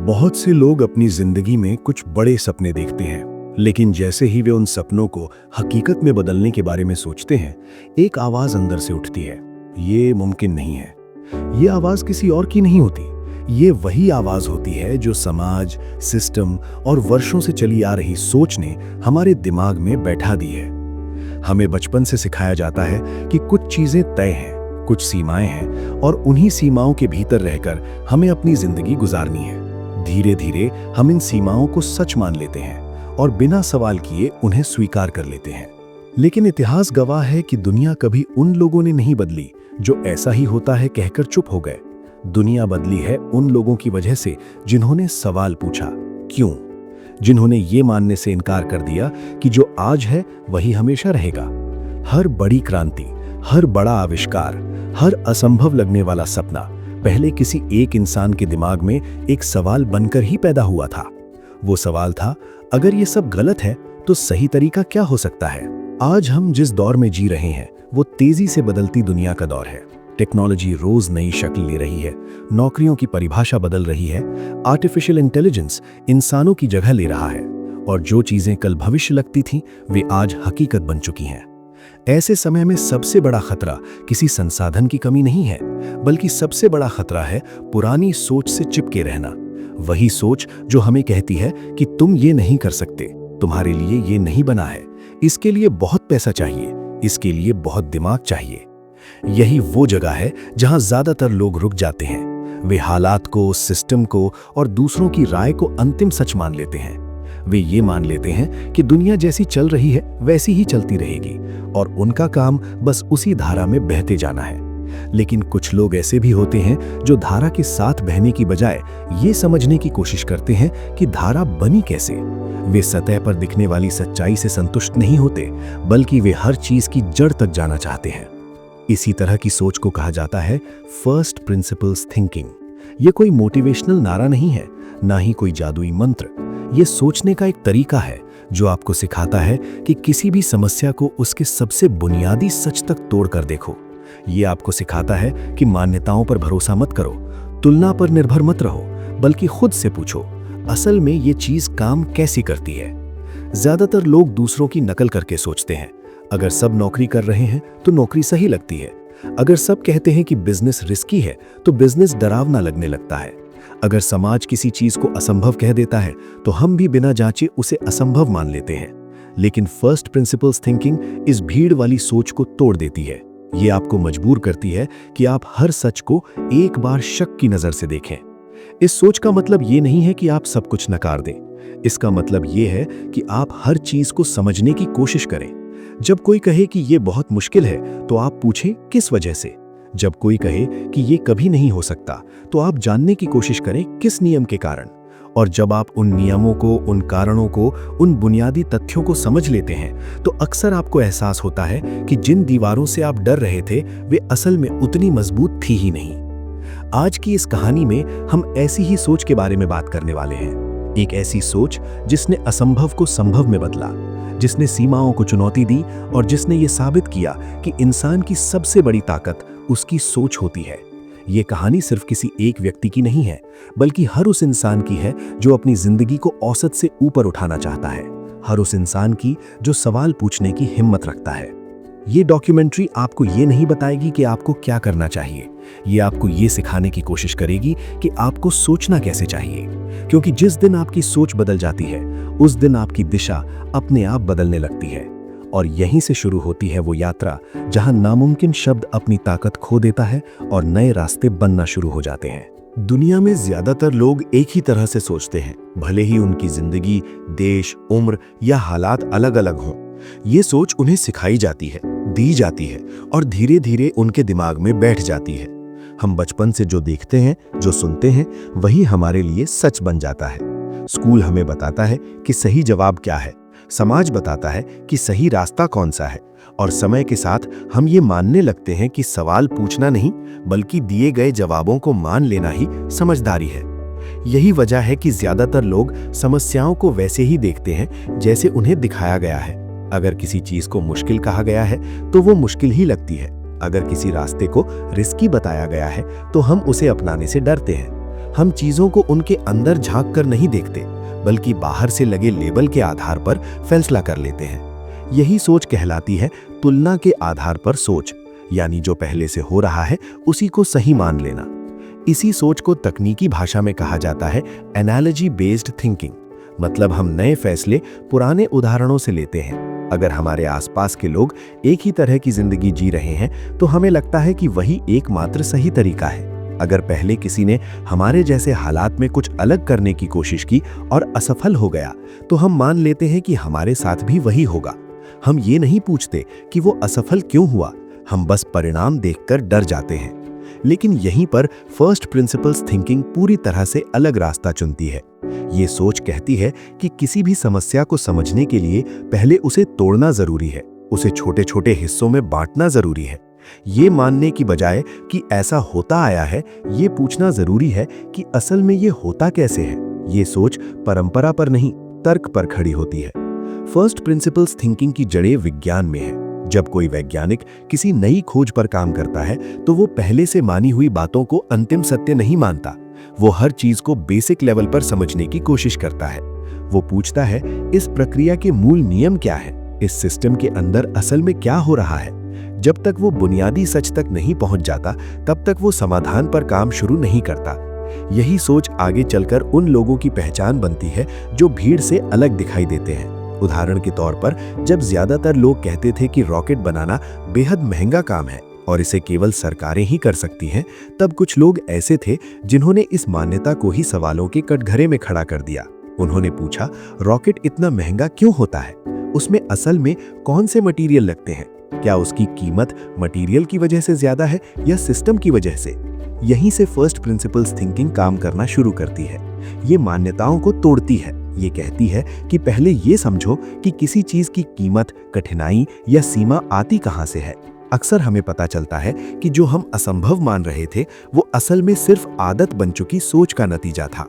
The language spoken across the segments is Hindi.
बहुत से लोग अपनी जिंदगी में कुछ बड़े सपने देखते हैं, लेकिन जैसे ही वे उन सपनों को हकीकत में बदलने के बारे में सोचते हैं, एक आवाज अंदर से उठती है, ये मुमकिन नहीं है। ये आवाज किसी और की नहीं होती, ये वही आवाज होती है जो समाज, सिस्टम और वर्षों से चली आ रही सोच ने हमारे दिमाग में बैठा दी है। हमें बचपन से सिखाया जाता है कि कुछ चीजें तय हैं, कुछ सीमाएं हैं और उन्हीं सीमाओं के भीतर रहकर हमें अपनी जिंदगी गुजारनी है। धीरे धीरे हम इन सीमाओं को सच मान लेते हैं और बिना सवाल किए उन्हें स्वीकार कर लेते हैं। लेकिन इतिहास गवाह है कि दुनिया कभी उन लोगों ने नहीं बदली जो ऐसा ही होता है कहकर चुप हो गए। दुनिया बदली है उन लोगों की वजह से जिन्होंने सवाल पूछा, क्यों? जिन्होंने ये मानने से इनकार कर दिया कि जो आज है वही हमेशा रहेगा। हर बड़ी क्रांति, हर बड़ा आविष्कार, हर असंभव लगने वाला सपना पहले किसी एक इंसान के दिमाग में एक सवाल बनकर ही पैदा हुआ था। वो सवाल था, अगर ये सब गलत है तो सही तरीका क्या हो सकता है? आज हम जिस दौर में जी रहे हैं वो तेजी से बदलती दुनिया का दौर है। टेक्नोलॉजी रोज नई शक्ल ले रही है, नौकरियों की परिभाषा बदल रही है, आर्टिफिशियल इंटेलिजेंस इंसानों की जगह ले रहा है और जो चीजें कल भविष्य लगती थीं वे आज हकीकत बन चुकी हैं। ऐसे समय में सबसे बड़ा खतरा किसी संसाधन की कमी नहीं है, बल्कि सबसे बड़ा खतरा है पुरानी सोच से चिपके रहना। वही सोच जो हमें कहती है कि तुम ये नहीं कर सकते, तुम्हारे लिए ये नहीं बना है, इसके लिए बहुत पैसा चाहिए, इसके लिए बहुत दिमाग चाहिए। यही वो जगह है जहां ज्यादातर लोग रुक जाते हैं। वे हालात को, सिस्टम को और दूसरों की राय को अंतिम सच मान लेते हैं। वे ये मान लेते हैं कि दुनिया जैसी चल रही है वैसी ही चलती रहेगी और उनका काम बस उसी धारा में बहते जाना है। लेकिन कुछ लोग ऐसे भी होते हैं जो धारा के साथ बहने की बजाय ये समझने की कोशिश करते हैं कि धारा बनी कैसे। वे सतह पर दिखने वाली सच्चाई से संतुष्ट नहीं होते, बल्कि वे हर चीज की जड़ तक जाना चाहते हैं। इसी तरह की सोच को कहा जाता है फर्स्ट प्रिंसिपल्स थिंकिंग। ये कोई मोटिवेशनल नारा नहीं है, ना ही कोई जादुई मंत्र। ये सोचने का एक तरीका है जो आपको सिखाता है कि किसी भी समस्या को उसके सबसे बुनियादी सच तक तोड़ कर देखो। ये आपको सिखाता है कि मान्यताओं पर भरोसा मत करो, तुलना पर निर्भर मत रहो, बल्कि खुद से पूछो, असल में ये चीज काम कैसी करती है। ज्यादातर लोग दूसरों की नकल करके सोचते हैं। अगर सब नौकरी कर रहे हैं तो नौकरी सही लगती है। अगर सब कहते हैं कि बिजनेस रिस्की है तो बिजनेस डरावना लगने लगता है। अगर समाज किसी चीज को असंभव कह देता है तो हम भी बिना जांचे उसे असंभव मान लेते हैं। लेकिन फर्स्ट प्रिंसिपल्स थिंकिंग इस भीड़ वाली सोच को तोड़ देती है। ये आपको मजबूर करती है कि आप हर सच को एक बार शक की नजर से देखें। इस सोच का मतलब ये नहीं है कि आप सब कुछ नकार दें। इसका मतलब ये है कि आप हर चीज को समझने की कोशिश करें। जब कोई कहे कि ये बहुत मुश्किल है तो आप पूछें किस वजह से। जब कोई कहे कि ये कभी नहीं हो सकता तो आप जानने की कोशिश करें किस नियम के कारण। और जब आप उन नियमों को, उन कारणों को, उन बुनियादी तथ्यों को समझ लेते हैं तो अक्सर आपको एहसास होता है कि जिन दीवारों से आप डर रहे थे वे असल में उतनी मजबूत थी ही नहीं। आज की इस कहानी में हम ऐसी ही सोच के बारे में बात करने वाले हैं। एक ऐसी सोच जिसने असंभव को संभव में बदला, जिसने सीमाओं को चुनौती दी और जिसने ये साबित किया कि इंसान की सबसे बड़ी ताकत उसकी सोच होती है। ये कहानी सिर्फ किसी एक व्यक्ति की नहीं है, बल्कि हर उस इंसान की है जो अपनी जिंदगी को औसत से ऊपर उठाना चाहता है। हर उस इंसान की जो सवाल पूछने की हिम्मत रखता है। ये डॉक्यूमेंट्री आपको ये नहीं बताएगी कि आपको क्या करना चाहिए। ये आपको ये सिखाने की कोशिश करेगी कि आपको सोचना कैसे चाहिए। क्योंकि जिस दिन आपकी सोच बदल जाती है उस दिन आपकी दिशा अपने आप बदलने लगती है। और यहीं से शुरू होती है वो यात्रा जहां नामुमकिन शब्द अपनी ताकत खो देता है और नए रास्ते बनना शुरू हो जाते हैं। दुनिया में ज्यादातर लोग एक ही तरह से सोचते हैं, भले ही उनकी जिंदगी, देश, उम्र या हालात अलग अलग हों। ये सोच उन्हें सिखाई जाती है, दी जाती है और धीरे धीरे उनके दिमाग में बैठ जाती है। हम बचपन से जो देखते हैं, जो सुनते हैं, वही हमारे लिए सच बन जाता है। स्कूल हमें बताता है कि सही जवाब क्या है, समाज बताता है कि सही रास्ता कौन सा है और समय के साथ हम ये मानने लगते हैं कि सवाल पूछना नहीं बल्कि दिए गए जवाबों को मान लेना ही समझदारी है। यही वजह है कि ज्यादातर लोग समस्याओं को वैसे ही देखते हैं जैसे उन्हें दिखाया गया है। अगर किसी चीज को मुश्किल कहा गया है तो वो मुश्किल ही लगती है। अगर किसी रास्ते को रिस्की बताया गया है तो हम उसे अपनाने से डरते हैं। हम चीजों को उनके अंदर झांक कर नहीं देखते, बल्कि बाहर से लगे लेबल के आधार पर फैसला कर लेते हैं। यही सोच कहलाती है तुलना के आधार पर सोच, यानी जो पहले से हो रहा है उसी को सही मान लेना। इसी सोच को तकनीकी भाषा में कहा जाता है एनालॉजी बेस्ड थिंकिंग। मतलब हम नए फैसले पुराने उदाहरणों से लेते हैं। अगर हमारे आसपास के लोग एक ही तरह की जिंदगी जी रहे हैं तो हमें लगता है कि वही एकमात्र सही तरीका है। अगर पहले किसी ने हमारे जैसे हालात में कुछ अलग करने की कोशिश की और असफल हो गया तो हम मान लेते हैं कि हमारे साथ भी वही होगा। हम ये नहीं पूछते कि वो असफल क्यों हुआ, हम बस परिणाम देखकर डर जाते हैं। लेकिन यहीं पर फर्स्ट प्रिंसिपल्स थिंकिंग पूरी तरह से अलग रास्ता चुनती है। ये सोच कहती है कि किसी भी समस्या को समझने के लिए पहले उसे तोड़ना जरूरी है, उसे छोटे छोटे हिस्सों में बांटना जरूरी है। ये मानने की बजाय कि ऐसा होता आया है, ये पूछना जरूरी है कि असल में ये होता कैसे है। ये सोच परंपरा पर नहीं, तर्क पर खड़ी होती है। फर्स्ट प्रिंसिपल्स थिंकिंग की जड़ें विज्ञान में है। जब कोई वैज्ञानिक किसी नई खोज पर काम करता है तो वो पहले से मानी हुई बातों को अंतिम सत्य नहीं मानता। वो हर चीज को बेसिक लेवल पर समझने की कोशिश करता है। वो पूछता है, इस प्रक्रिया के मूल नियम क्या है, इस सिस्टम के अंदर असल में क्या हो रहा है। जब तक वो बुनियादी सच तक नहीं पहुंच जाता तब तक वो समाधान पर काम शुरू नहीं करता। यही सोच आगे चलकर उन लोगों की पहचान बनती है जो भीड़ से अलग दिखाई देते हैं। उदाहरण के तौर पर, जब ज्यादातर लोग कहते थे कि रॉकेट बनाना बेहद महंगा काम है और इसे केवल सरकारें ही कर सकती हैं, तब कुछ लोग ऐसे थे जिन्होंने इस मान्यता को ही सवालों के कटघरे में खड़ा कर दिया। उन्होंने पूछा, रॉकेट इतना महंगा क्यों होता है? उसमें असल में कौन से मटेरियल लगते हैं? क्या उसकी कीमत मटेरियल की वजह से ज्यादा है या सिस्टम की वजह से? यहीं से फर्स्ट प्रिंसिपल्स थिंकिंग काम करना शुरू करती है। ये मान्यताओं को तोड़ती है। ये कहती है कि पहले ये समझो कि किसी चीज की कीमत, कठिनाई या सीमा आती कहां से है। अक्सर हमें पता चलता है कि जो हम असंभव मान रहे थे वो असल में सिर्फ आदत बन चुकी सोच का नतीजा था।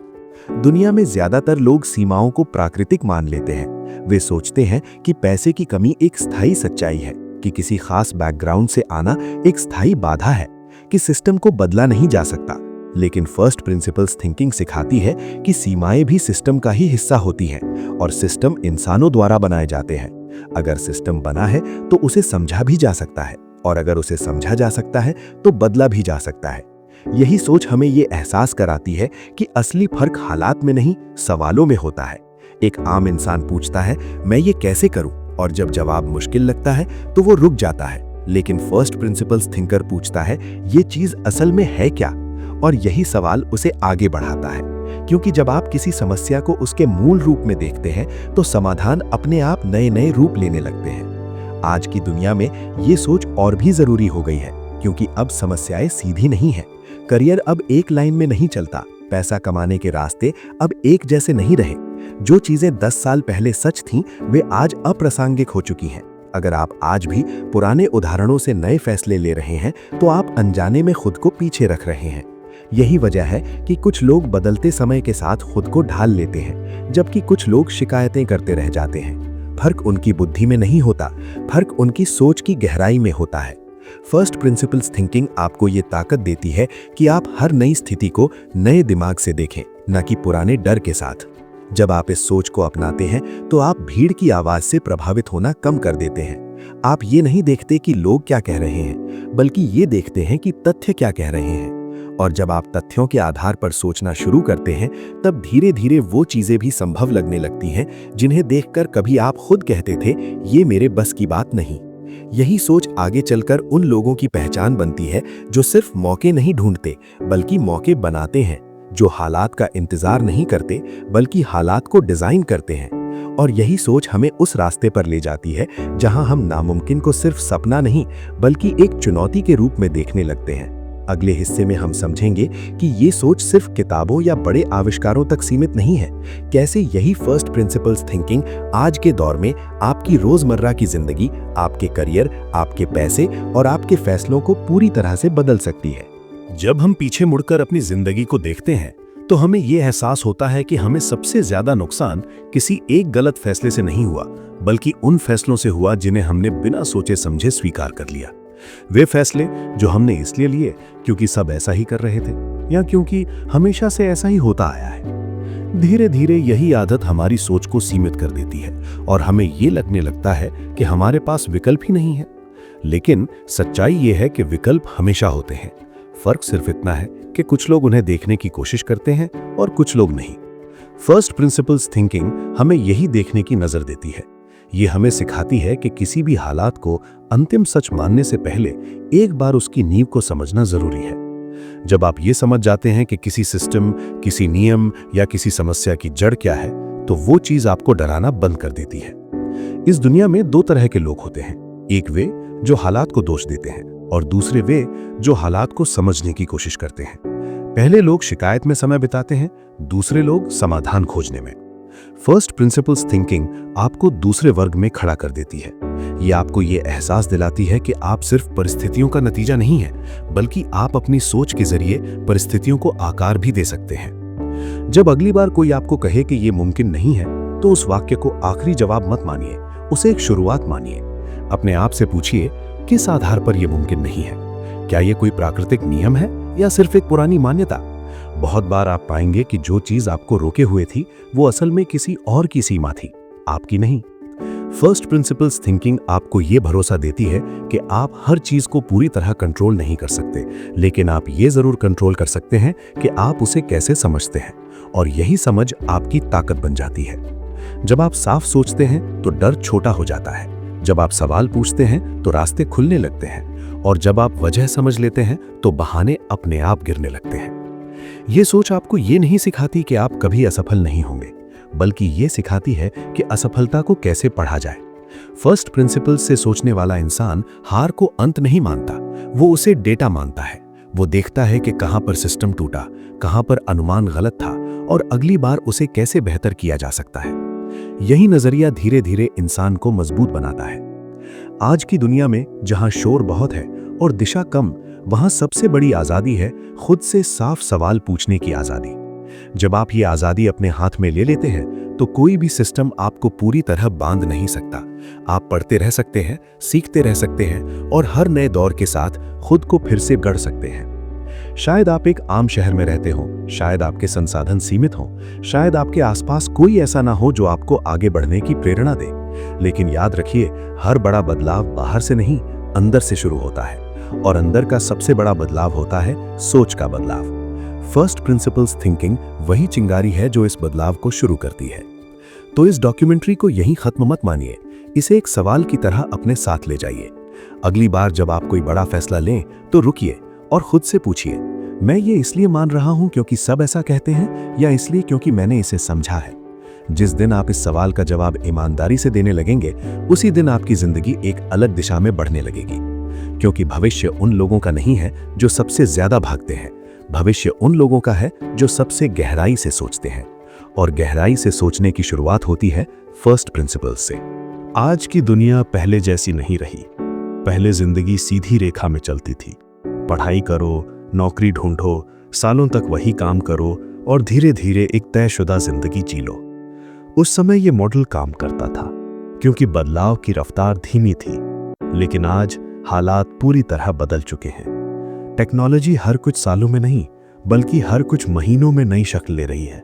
दुनिया में ज्यादातर लोग सीमाओं को प्राकृतिक मान लेते हैं। वे सोचते हैं कि पैसे की कमी एक स्थायी सच्चाई है, कि किसी खास बैकग्राउंड से आना एक स्थायी बाधा है, कि सिस्टम को बदला नहीं जा सकता। लेकिन फर्स्ट प्रिंसिपल्स थिंकिंग सिखाती है कि सीमाएं भी सिस्टम का ही हिस्सा होती हैं और सिस्टम इंसानों द्वारा बनाए जाते हैं। अगर सिस्टम बना है तो उसे समझा भी जा सकता है, और अगर उसे समझा जा सकता है तो बदला भी जा सकता है। यही सोच हमें ये एहसास कराती है कि असली फर्क हालात में नहीं, सवालों में होता है। एक आम इंसान पूछता है, मैं ये कैसे करूं? और जब जवाब मुश्किल लगता है तो वो रुक जाता है। लेकिन फर्स्ट प्रिंसिपल्स थिंकर पूछता है, ये चीज असल में है क्या? और यही सवाल उसे आगे बढ़ाता है, क्योंकि जब आप किसी समस्या को उसके मूल रूप में देखते हैं तो समाधान अपने आप नए नए रूप लेने लगते हैं। आज की दुनिया में ये सोच और भी जरूरी हो गई है, क्योंकि अब समस्याएं सीधी नहीं हैं। करियर अब एक लाइन में नहीं चलता, पैसा कमाने के रास्ते अब एक जैसे नहीं रहे। जो चीजें 10 साल पहले सच थीं, वे आज अप्रासंगिक हो चुकी हैं। अगर आप आज भी पुराने उदाहरणों से नए फैसले ले रहे हैं तो आप अनजाने में खुद को पीछे रख रहे हैं। यही वजह है कि कुछ लोग बदलते समय के साथ खुद को ढाल लेते हैं, जबकि कुछ लोग शिकायतें करते रह जाते हैं। फर्क उनकी बुद्धि में नहीं होता, फर्क उनकी सोच की गहराई में होता है। फर्स्ट प्रिंसिपल्स थिंकिंग आपको ये ताकत देती है कि आप हर नई स्थिति को नए दिमाग से देखें, न कि पुराने डर के साथ। जब आप इस सोच को अपनाते हैं तो आप भीड़ की आवाज से प्रभावित होना कम कर देते हैं। आप ये नहीं देखते कि लोग क्या कह रहे हैं, बल्कि ये देखते हैं कि तथ्य क्या कह रहे हैं। और जब आप तथ्यों के आधार पर सोचना शुरू करते हैं, तब धीरे धीरे वो चीजें भी संभव लगने लगती हैं जिन्हें देखकर कभी आप खुद कहते थे, ये मेरे बस की बात नहीं। यही सोच आगे चलकर उन लोगों की पहचान बनती है जो सिर्फ मौके नहीं ढूंढते, बल्कि मौके बनाते हैं, जो हालात का इंतजार नहीं करते बल्कि हालात को डिजाइन करते हैं। और यही सोच हमें उस रास्ते पर ले जाती है जहां हम नामुमकिन को सिर्फ सपना नहीं बल्कि एक चुनौती के रूप में देखने लगते हैं। अगले हिस्से में हम समझेंगे कि ये सोच सिर्फ किताबों या बड़े आविष्कारों तक सीमित नहीं है, कैसे यही फर्स्ट प्रिंसिपल्स थिंकिंग आज के दौर में आपकी रोजमर्रा की जिंदगी, आपके करियर, आपके पैसे और आपके फैसलों को पूरी तरह से बदल सकती है। जब हम पीछे मुड़कर अपनी जिंदगी को देखते हैं तो हमें यह एहसास होता है कि हमें सबसे ज्यादा नुकसान किसी एक गलत फैसले से नहीं हुआ, बल्कि उन फैसलों से हुआ जिन्हें हमने बिना सोचे समझे स्वीकार कर लिया। वे फैसले जो हमने इसलिए लिए क्योंकि सब ऐसा ही कर रहे थे या क्योंकि हमेशा से ऐसा ही होता आया है। धीरे धीरे यही आदत हमारी सोच को सीमित कर देती है और हमें ये लगने लगता है कि हमारे पास विकल्प ही नहीं है। लेकिन सच्चाई ये है कि विकल्प हमेशा होते हैं। फर्क सिर्फ इतना है कि कुछ लोग उन्हें देखने की कोशिश करते हैं और कुछ लोग नहीं। फर्स्ट प्रिंसिपल्स थिंकिंग हमें यही देखने की नजर देती है। ये हमें सिखाती है कि किसी भी हालात को अंतिम सच मानने से पहले एक बार उसकी नींव को समझना जरूरी है। जब आप ये समझ जाते हैं कि किसी सिस्टम, किसी नियम या किसी समस्या की जड़ क्या है, तो वो चीज आपको डराना बंद कर देती है। इस दुनिया में दो तरह के लोग होते हैं, एक वे जो हालात को दोष देते हैं और दूसरे वे जो हालात को समझने की कोशिश करते हैं। पहले लोग शिकायत में समय बिताते हैं, दूसरे लोग समाधान खोजने में। फर्स्ट प्रिंसिपल्स थिंकिंग आपको दूसरे वर्ग में खड़ा कर देती है। ये आपको ये एहसास दिलाती है कि आप सिर्फ परिस्थितियों का नतीजा नहीं है, बल्कि आप अपनी सोच के जरिए परिस्थितियों को आकार भी दे सकते हैं। जब अगली बार कोई आपको कहे कि ये मुमकिन नहीं है, तो उस वाक्य को आखिरी जवाब मत मानिए, उसे एक शुरुआत मानिए। अपने आप से पूछिए, किस आधार पर यह मुमकिन नहीं है? क्या यह कोई प्राकृतिक नियम है या सिर्फ एक पुरानी मान्यता? बहुत बार आप पाएंगे कि जो चीज आपको रोके हुए थी वो असल में किसी और की सीमा थी, आपकी नहीं। फर्स्ट प्रिंसिपल्स थिंकिंग आपको यह भरोसा देती है कि आप हर चीज को पूरी तरह कंट्रोल नहीं कर सकते, लेकिन आप ये जरूर कंट्रोल कर सकते हैं कि आप उसे कैसे समझते हैं, और यही समझ आपकी ताकत बन जाती है। जब आप साफ सोचते हैं तो डर छोटा हो जाता है, जब आप सवाल पूछते हैं तो रास्ते खुलने लगते हैं, और जब आप वजह समझ लेते हैं तो बहाने अपने आप गिरने लगते हैं। ये सोच आपको ये नहीं सिखाती कि आप कभी असफल नहीं होंगे, बल्कि ये सिखाती है कि असफलता को कैसे पढ़ा जाए। फर्स्ट प्रिंसिपल से सोचने वाला इंसान हार को अंत नहीं मानता, वो उसे डेटा मानता है। वो देखता है कि कहां पर सिस्टम टूटा, कहां पर अनुमान गलत था, और अगली बार उसे कैसे बेहतर किया जा सकता है। यही नजरिया धीरे धीरे इंसान को मजबूत बनाता है। आज की दुनिया में जहां शोर बहुत है और दिशा कम, वहां सबसे बड़ी आजादी है खुद से साफ सवाल पूछने की आजादी। जब आप ये आजादी अपने हाथ में ले लेते हैं तो कोई भी सिस्टम आपको पूरी तरह बांध नहीं सकता। आप पढ़ते रह सकते हैं, सीखते रह सकते हैं, और हर नए दौर के साथ खुद को फिर से गढ़ सकते हैं। शायद आप एक आम शहर में रहते हो, शायद आपके संसाधन सीमित हों, शायद आपके आसपास कोई ऐसा ना हो जो आपको आगे बढ़ने की प्रेरणा दे, लेकिन याद रखिए, हर बड़ा बदलाव बाहर से नहीं, अंदर से शुरू होता है, और अंदर का सबसे बड़ा बदलाव होता है सोच का बदलाव। फर्स्ट प्रिंसिपल्स थिंकिंग वही चिंगारी है जो इस बदलाव को शुरू करती है। तो इस डॉक्यूमेंट्री को यहीं खत्म मत मानिए, इसे एक सवाल की तरह अपने साथ ले जाइए। अगली बार जब आप कोई बड़ा फैसला लें तो रुकिए और खुद से पूछिए, मैं ये इसलिए मान रहा हूं क्योंकि सब ऐसा कहते हैं, या इसलिए क्योंकि मैंने इसे समझा है। जिस दिन आप इस सवाल का जवाब ईमानदारी से देने लगेंगे, उसी दिन आपकी जिंदगी एक अलग दिशा में बढ़ने लगेगी। क्योंकि भविष्य उन लोगों का नहीं है जो सबसे ज्यादा भागते हैं, भविष्य उन लोगों का है जो सबसे गहराई से सोचते हैं, और गहराई से सोचने की शुरुआत होती है फर्स्ट प्रिंसिपल्स से। आज की दुनिया पहले जैसी नहीं रही। पहले जिंदगी सीधी रेखा में चलती थी। पढ़ाई करो, नौकरी ढूंढो, सालों तक वही काम करो, और धीरे धीरे एक तयशुदा जिंदगी जी लो। उस समय ये मॉडल काम करता था क्योंकि बदलाव की रफ्तार धीमी थी। लेकिन आज हालात पूरी तरह बदल चुके हैं। टेक्नोलॉजी हर कुछ सालों में नहीं, बल्कि हर कुछ महीनों में नई शक्ल ले रही है।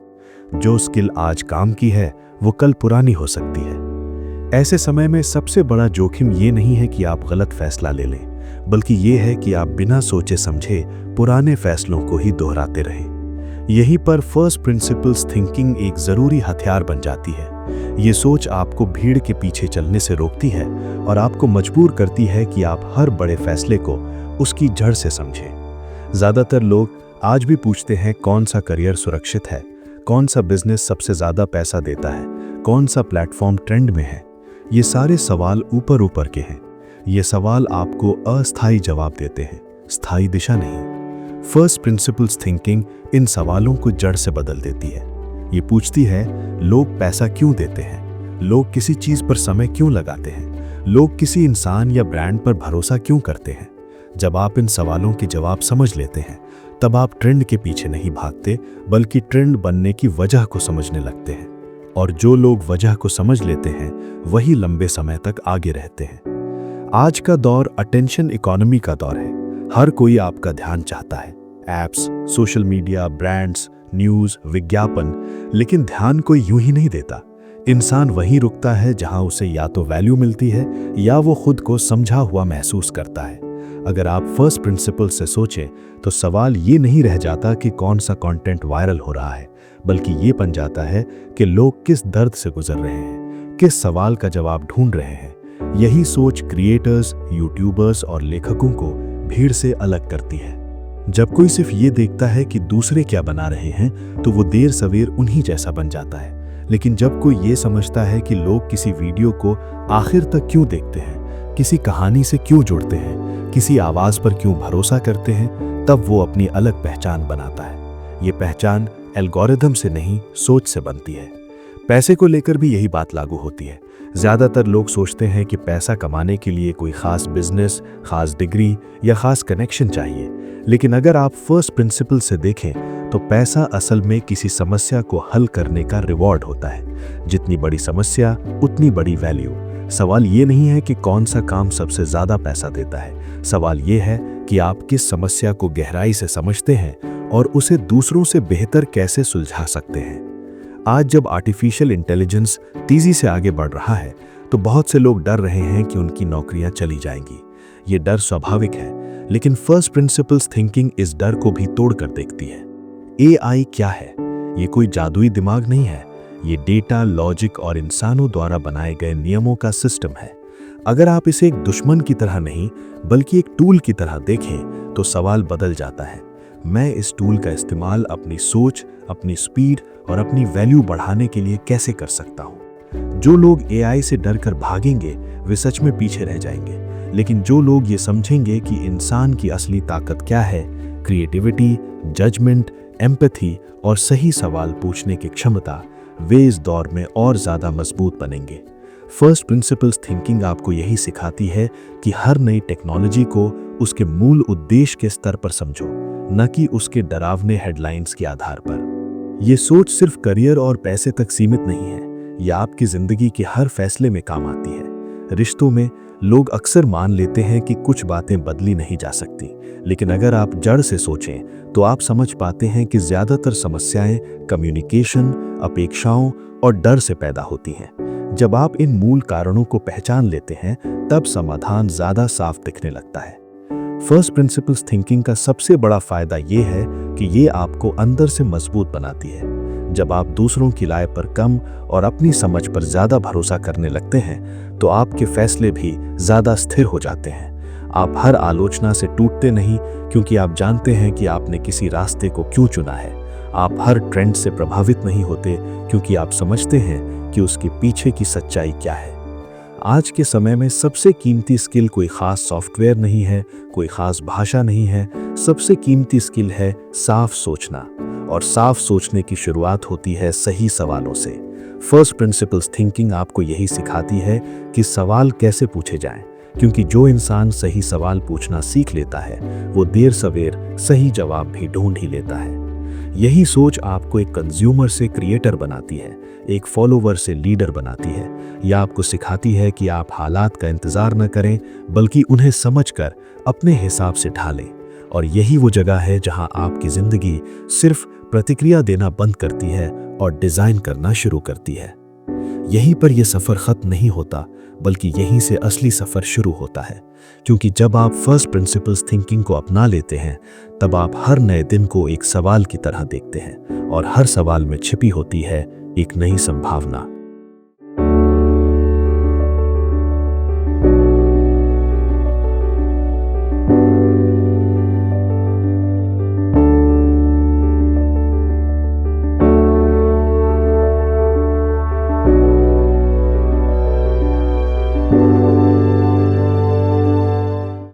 जो स्किल आज काम की है वो कल पुरानी हो सकती है। ऐसे समय में सबसे बड़ा जोखिम ये नहीं है कि आप गलत फैसला ले लें, बल्कि ये है कि आप बिना सोचे समझे पुराने फैसलों को ही दोहराते रहें। यहीं पर फर्स्ट प्रिंसिपल्स थिंकिंग एक जरूरी हथियार बन जाती है। ये सोच आपको भीड़ के पीछे चलने से रोकती है और आपको मजबूर करती है कि आप हर बड़े फैसले को उसकी जड़ से समझें। ज्यादातर लोग आज भी पूछते हैं कौन सा करियर सुरक्षित है, कौन सा बिजनेस सबसे ज्यादा पैसा देता है, कौन सा प्लेटफॉर्म ट्रेंड में है। ये सारे सवाल ऊपर ऊपर के हैं। ये सवाल आपको अस्थायी जवाब देते हैं, स्थायी दिशा नहीं। फर्स्ट प्रिंसिपल्स थिंकिंग इन सवालों को जड़ से बदल देती है। ये पूछती है, लोग पैसा क्यों देते हैं, लोग किसी चीज पर समय क्यों लगाते हैं, लोग किसी इंसान या ब्रांड पर भरोसा क्यों करते हैं। जब आप इन सवालों के जवाब समझ लेते हैं, तब आप ट्रेंड के पीछे नहीं भागते, बल्कि ट्रेंड बनने की वजह को समझने लगते हैं। और जो लोग वजह को समझ लेते हैं वही लंबे समय तक आगे रहते हैं। आज का दौर अटेंशन इकोनॉमी का दौर है। हर कोई आपका ध्यान चाहता है। Apps, social media, brands, news, विज्ञापन, लेकिन ध्यान कोई यूं ही नहीं देता। इंसान वहीं रुकता है जहां उसे या तो वैल्यू मिलती है या वो खुद को समझा हुआ महसूस करता है। अगर आप फर्स्ट प्रिंसिपल से सोचें तो सवाल ये नहीं रह जाता कि कौन सा कंटेंट वायरल हो रहा है, बल्कि ये बन जाता है कि लोग किस दर्द से गुजर रहे हैं, किस सवाल का जवाब ढूंढ रहे हैं। यही सोच क्रिएटर्स, यूट्यूबर्स और लेखकों को भीड़ से अलग करती है। जब कोई सिर्फ ये देखता है कि दूसरे क्या बना रहे हैं तो वो देर सवेर उन्हीं जैसा बन जाता है। लेकिन जब कोई ये समझता है कि लोग किसी वीडियो को आखिर तक क्यों देखते हैं, किसी कहानी से क्यों जुड़ते हैं, किसी आवाज पर क्यों भरोसा करते हैं, तब वो अपनी अलग पहचान बनाता है। ये पहचान एल्गोरिथम से नहीं, सोच से बनती है। पैसे को लेकर भी यही बात लागू होती है। ज्यादातर लोग सोचते हैं कि पैसा कमाने के लिए कोई खास बिजनेस, खास डिग्री या खास कनेक्शन चाहिए। लेकिन अगर आप फर्स्ट प्रिंसिपल से देखें तो पैसा असल में किसी समस्या को हल करने का रिवॉर्ड होता है। जितनी बड़ी समस्या उतनी बड़ी वैल्यू। सवाल ये नहीं है कि कौन सा काम सबसे ज्यादा पैसा देता है। सवाल ये है कि आप किस समस्या को गहराई से समझते हैं और उसे दूसरों से बेहतर कैसे सुलझा सकते हैं। आज जब आर्टिफिशियल इंटेलिजेंस तेजी से आगे बढ़ रहा है तो बहुत से लोग डर रहे हैं कि उनकी नौकरियां चली जाएंगी। ये डर स्वाभाविक है, लेकिन फर्स्ट प्रिंसिपल्स थिंकिंग इस डर को भी तोड़कर देखती है। एआई क्या है? ये कोई जादुई दिमाग नहीं है। ये डेटा, लॉजिक और इंसानों द्वारा बनाए गए नियमों का सिस्टम है। अगर आप इसे एक दुश्मन की तरह नहीं बल्कि एक टूल की तरह देखें तो सवाल बदल जाता है। मैं इस टूल का इस्तेमाल अपनी सोच, अपनी स्पीड और अपनी वैल्यू बढ़ाने के लिए कैसे कर सकता हूँ? जो लोग एआई से डरकर भागेंगे वे सच में पीछे रह जाएंगे। लेकिन जो लोग ये समझेंगे कि इंसान की असली ताकत क्या है, क्रिएटिविटी, जजमेंट, एम्पैथी और सही सवाल पूछने की क्षमता, वे इस दौर में और ज्यादा मजबूत बनेंगे। फर्स्ट प्रिंसिपल्स थिंकिंग आपको यही सिखाती है कि हर नई टेक्नोलॉजी को उसके मूल उद्देश्य के स्तर पर समझो, न कि उसके डरावने हेडलाइंस के आधार पर। यह सोच सिर्फ करियर और पैसे तक सीमित नहीं है, यह आपकी जिंदगी के हर फैसले में काम आती है। रिश्तों में लोग अक्सर मान लेते हैं कि कुछ बातें बदली नहीं जा सकती, लेकिन अगर आप जड़ से सोचें तो आप समझ पाते हैं कि ज्यादातर समस्याएं कम्युनिकेशन, अपेक्षाओं और डर से पैदा होती हैं। जब आप इन मूल कारणों को पहचान लेते हैं तब समाधान ज्यादा साफ दिखने लगता है। फर्स्ट प्रिंसिपल्स थिंकिंग का सबसे बड़ा फायदा यह है कि ये आपको अंदर से मजबूत बनाती है। जब आप दूसरों की राय पर कम और अपनी समझ पर ज्यादा भरोसा करने लगते हैं तो आपके फैसले भी ज्यादा स्थिर हो जाते हैं। आप हर आलोचना से टूटते नहीं क्योंकि आप जानते हैं कि आपने किसी रास्ते को क्यों चुना है। आप हर ट्रेंड से प्रभावित नहीं होते क्योंकि आप समझते हैं कि उसके पीछे की सच्चाई क्या है। आज के समय में सबसे कीमती स्किल कोई खास सॉफ्टवेयर नहीं है, कोई खास भाषा नहीं है। सबसे कीमती स्किल है साफ सोचना, और साफ सोचने की शुरुआत होती है सही सवालों से। फर्स्ट प्रिंसिपल्स थिंकिंग आपको यही सिखाती है कि सवाल कैसे पूछे जाएं, क्योंकि जो इंसान सही सवाल पूछना सीख लेता है वो देर सवेर सही जवाब भी ढूंढ ही लेता है। यही सोच आपको एक कंज्यूमर से क्रिएटर बनाती है, एक फॉलोवर से लीडर बनाती है। यह आपको सिखाती है कि आप हालात का इंतजार न करें बल्कि उन्हें समझकर अपने हिसाब से ढालें। और यही वो जगह है जहां आपकी जिंदगी सिर्फ प्रतिक्रिया देना बंद करती है और डिजाइन करना शुरू करती है। यहीं पर यह सफर खत्म नहीं होता बल्कि यहीं से असली सफर शुरू होता है, क्योंकि जब आप फर्स्ट प्रिंसिपल्स थिंकिंग को अपना लेते हैं तब आप हर नए दिन को एक सवाल की तरह देखते हैं और हर सवाल में छिपी होती है एक नई संभावना।